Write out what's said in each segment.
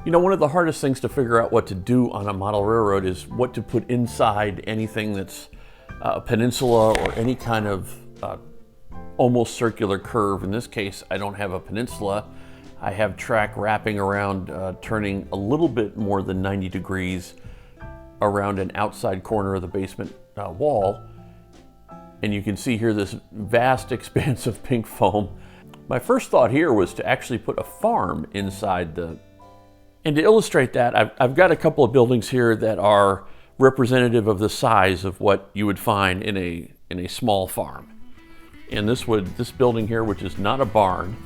You know, one of the hardest things to figure out what to do on a model railroad is what to put inside anything that's a peninsula or any kind of almost circular curve. In this case, I don't have a peninsula. I have track wrapping around, turning a little bit more than 90 degrees around an outside corner of the basement wall. And you can see here this vast expanse of pink foam. My first thought here was to actually put a farm inside the... And to illustrate that, I've got a couple of buildings here that are representative of the size of what you would find in a small farm. And this building here, which is not a barn,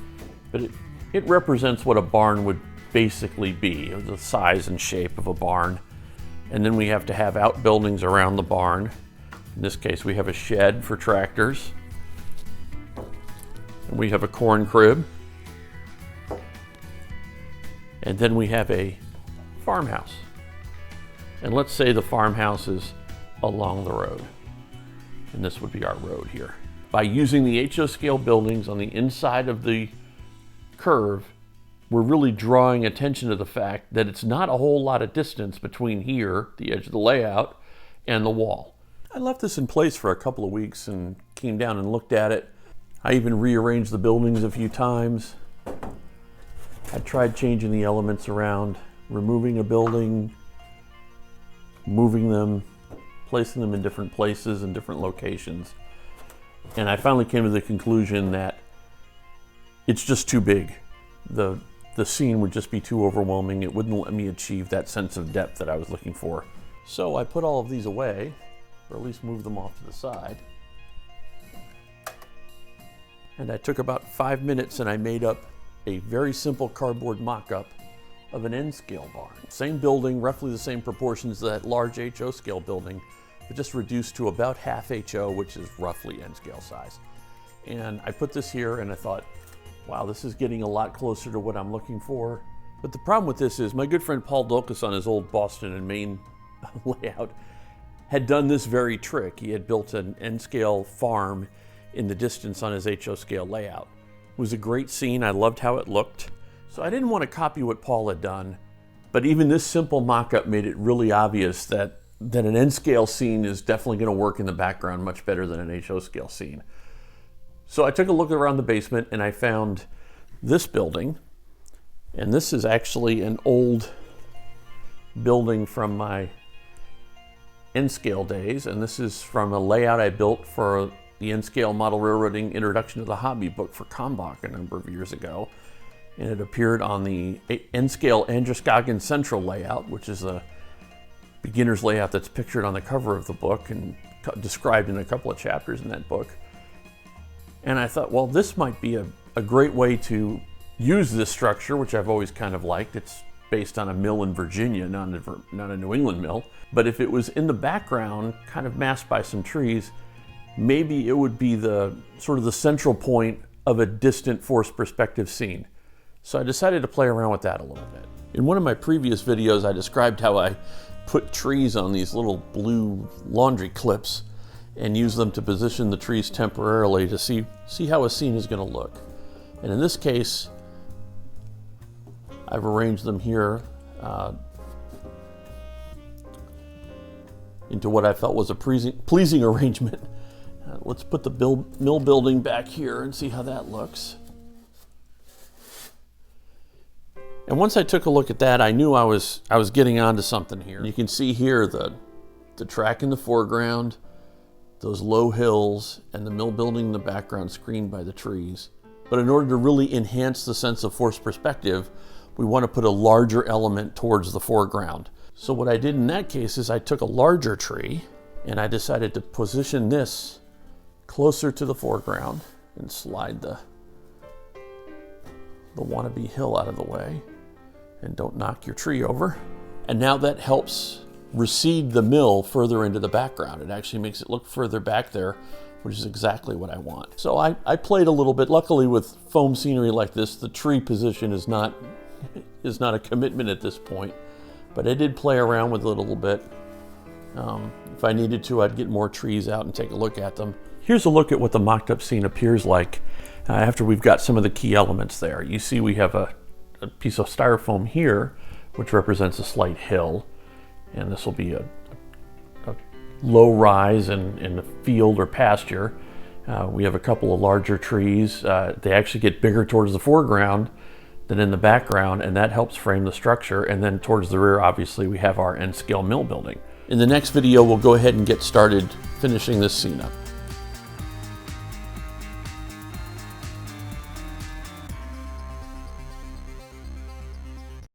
but it represents what a barn would basically be, the size and shape of a barn. And then we have to have outbuildings around the barn. In this case, we have a shed for tractors. And we have a corn crib. And then we have a farmhouse. And let's say the farmhouse is along the road. And this would be our road here. By using the HO scale buildings on the inside of the curve, we're really drawing attention to the fact that it's not a whole lot of distance between here, the edge of the layout, and the wall. I left this in place for a couple of weeks and came down and looked at it. I even rearranged the buildings a few times. I tried changing the elements around, removing a building, moving them, placing them in different places and different locations. And I finally came to the conclusion that it's just too big. The scene would just be too overwhelming. It wouldn't let me achieve that sense of depth that I was looking for. So I put all of these away, or at least moved them off to the side. And I took about 5 minutes and I made up a very simple cardboard mock-up of an N-scale barn. Same building, roughly the same proportions as that large HO scale building, but just reduced to about half HO, which is roughly N-scale size. And I put this here and I thought, wow, this is getting a lot closer to what I'm looking for. But the problem with this is my good friend Paul Dulcas on his old Boston and Maine layout had done this very trick. He had built an N-scale farm in the distance on his HO scale layout. It was a great scene. I loved how it looked. So I didn't want to copy what Paul had done, but even this simple mock-up made it really obvious that an N-scale scene is definitely going to work in the background much better than an HO scale scene. So I took a look around the basement and I found this building, and this is actually an old building from my N-scale days, and this is from a layout I built for the N-scale model railroading introduction to the hobby book for Kalmbach a number of years ago. And it appeared on the N-scale Androscoggin Central layout, which is a beginner's layout that's pictured on the cover of the book and described in a couple of chapters in that book. And I thought, well, this might be a great way to use this structure, which I've always kind of liked. It's based on a mill in Virginia, not a New England mill. But if it was in the background, kind of masked by some trees, maybe it would be the sort of the central point of a distant forced perspective scene. So I decided to play around with that a little bit. In one of my previous videos, I described how I put trees on these little blue laundry clips and use them to position the trees temporarily to see how a scene is going to look. And in this case, I've arranged them here into what I felt was a pleasing arrangement. Let's put the mill building back here and see how that looks. And once I took a look at that, I knew I was getting onto something here. You can see here the track in the foreground, those low hills, and the mill building in the background screened by the trees. But in order to really enhance the sense of forced perspective, we want to put a larger element towards the foreground. So what I did in that case is I took a larger tree and I decided to position this closer to the foreground and slide the wannabe hill out of the way. And don't knock your tree over. And now that helps recede the mill further into the background. It actually makes it look further back there, which is exactly what I want. So I played a little bit. Luckily with foam scenery like this, the tree position is not a commitment at this point, but I did play around with it a little bit. If I needed to, I'd get more trees out and take a look at them. Here's a look at what the mocked up scene appears like after we've got some of the key elements there. You see we have a piece of styrofoam here, which represents a slight hill. And this will be a low rise in the field or pasture. We have a couple of larger trees. They actually get bigger towards the foreground than in the background, and that helps frame the structure. And then towards the rear, obviously, we have our N-scale mill building. In the next video, we'll go ahead and get started finishing this scene up.